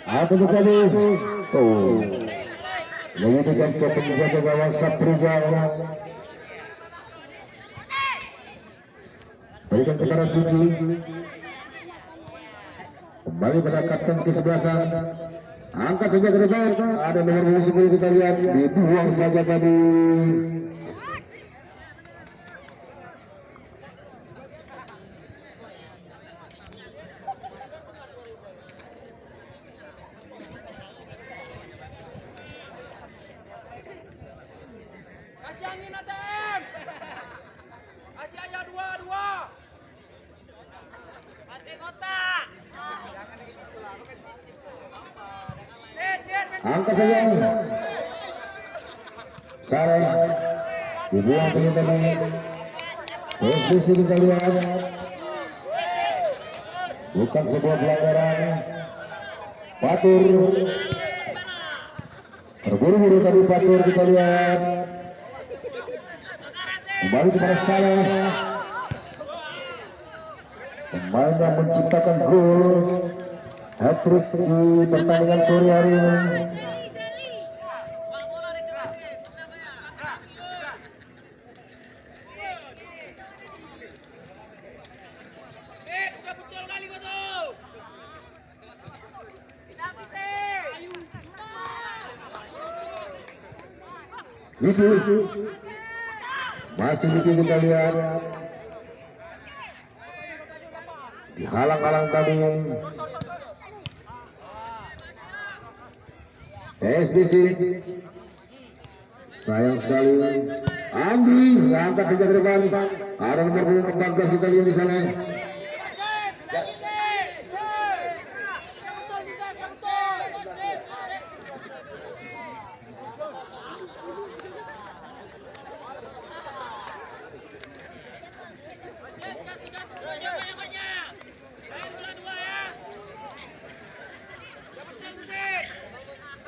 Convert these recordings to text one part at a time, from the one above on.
Apa itu tadi? Oh, mengutukan ke penjaga gawang Saprijaya. Berikan kepada Kiki. Kembali pada kapten kesebelasan. Angkat saja ke depan. Ada nomor 10 kita lihat. Dibuang saja tadi. Angkat saja. Sarah dibuang ke depan. Posisi kita lihat. Bukan sebuah pelanggaran. Patur. Terburu-buru tadi Patur kita lihat. Kembali kepada Salah. Pemain yang menciptakan gol hat-trick di pertandingan sore hari ini. Itu masih kita lihat dihalang-halang tadi. SBC sayang sekali. Andi angkat saja ke depan. Ada nomor 14 kita lihat di sana.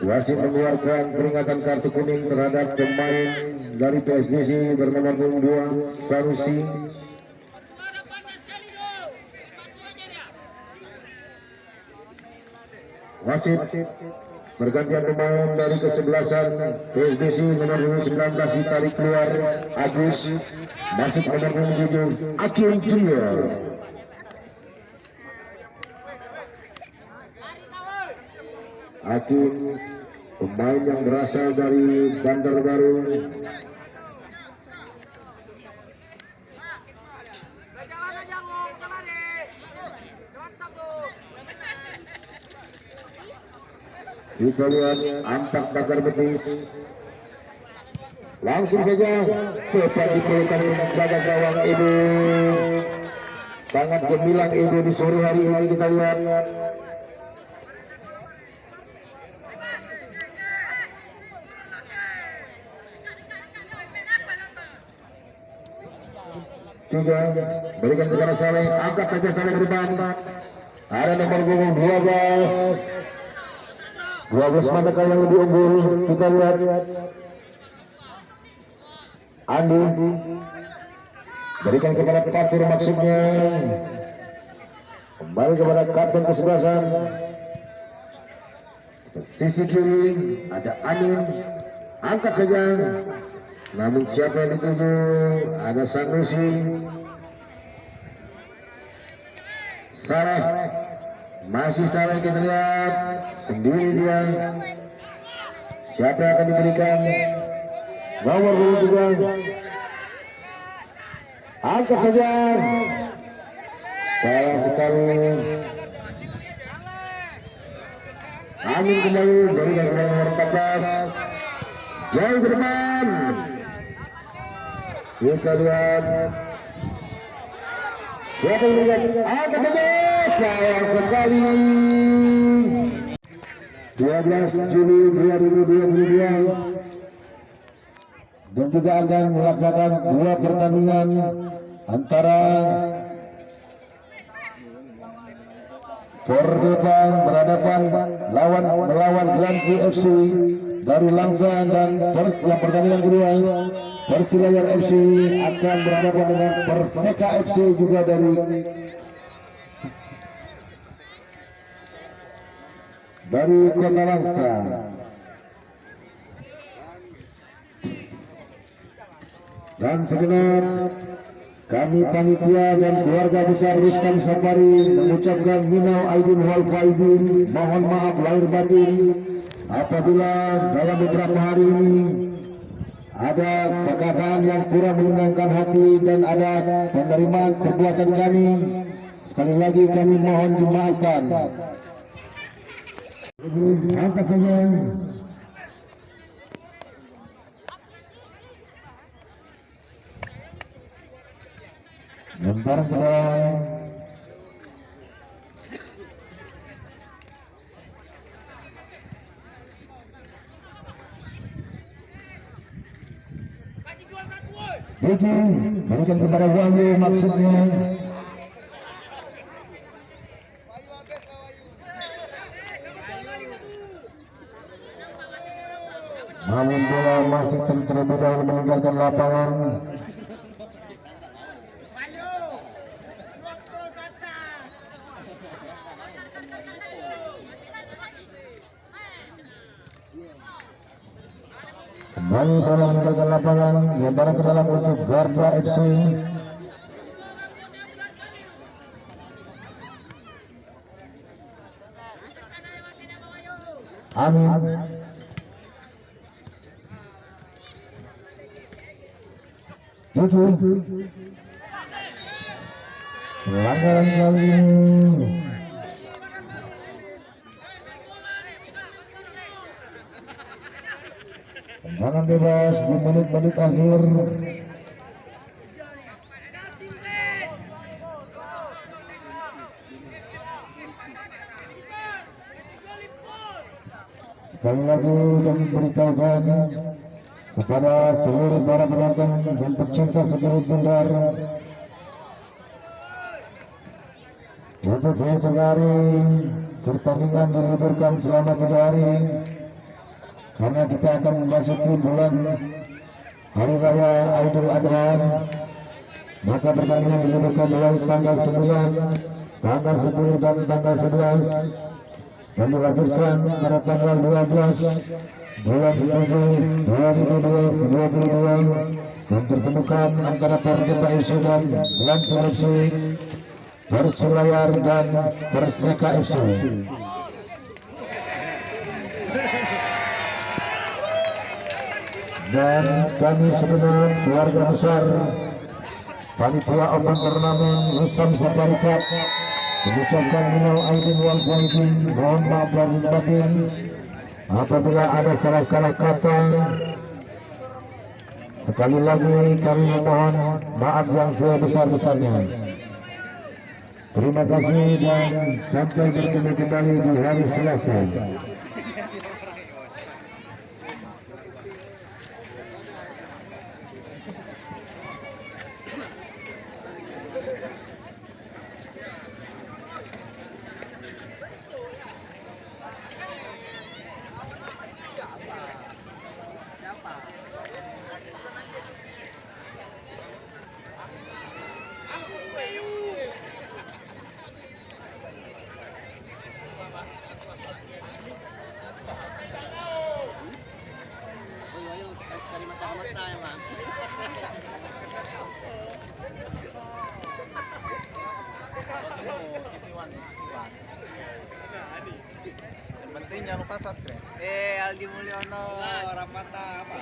Wasit mengeluarkan peringatan kartu kuning terhadap pemain dari PSBC bernama 2 Sanusi. Wasit bergantian pemain dari kesebelasan PSBC nomor 19 ditarik keluar Agus, masuk nomor 7 Akim Junior. Akim pemain yang berasal dari Bandar Baru. Kita lihat ampak bakar betis. Langsung saja tepat diperlukan menjaga gawang Edo. Sangat gemilang Edo di sore hari ini kita lihat. Juga berikan kepada Saleh, angkat saja Saleh ke depan. Ada nomor 12 manakah yang lebih unggul, kita lihat. Andi berikan kepada Patur maksudnya. Kembali kepada kapten kesebelasan. Sisi kiri ada Amin, angkat saja. Namun siapa yang dituju? Ada Sanusi. Sarah, masih Sarah kita lihat sendiri dia. Siapa yang akan diberikan? Nomor 22. Angkat saja. Sayang sekali. Amin kembali berikan nomor 14. Jauh ke depan. Kita lihat. Siapa yang melihat? Angkat saja. Sayang sekali. 12 Juli 2022. Dan juga akan melaksanakan 2 pertandingan antara Pordepan berhadapan melawan Granti FC dari Langsan, dan yang pertandingan kedua Persilayar FC akan berhadapan dengan Perseka FC juga dari dari Kota Langsa. Dan segenap kami panitia dan keluarga besar Rustam Safari mengucapkan minal aidin wal faizin, mohon maaf lahir batin apabila dalam beberapa hari ini ada perkataan yang kurang menyenangkan hati dan ada penerimaan perbuatan kami. Sekali lagi kami mohon dimaafkan. Angkat saja. Lempar ke bawah. Itu berikan kepada Wahyu maksudnya. Namun bola masih terlebih dahulu meninggalkan lapangan. Kembali bola meninggalkan lapangan, lemparan ke dalam untuk Garda FC. Amin. Itu pelanggaran kali ini. Tendangan bebas di menit-menit akhir. Sekali lagi kami beritahukan kepada seluruh para penonton dan pecinta sepak bola untuk besok hari pertandingan diliburkan selama 3 hari karena kita akan memasuki bulan Hari Raya Idul Adha. Maka pertandingan diliburkan mulai tanggal 9, tanggal 10 dan tanggal 11 dan dilanjutkan pada tanggal 12 bulan 7 2022 dan pertemukan antara Persija FC dan Blanchard FC, Perslayar dan Perseka FC. Dan kami segenap keluarga besar panitia Open Turnamen Rustam Safari Cup mengucapkan minal aidin wal faizin, mohon maaf lahir batin apabila ada salah-salah kata. Sekali lagi kami mohon maaf yang sebesar-besarnya. Terima kasih dan sampai bertemu kembali di hari Selasa. Yang penting jangan lupa subscribe. Aldi Mulyono Rapata apa?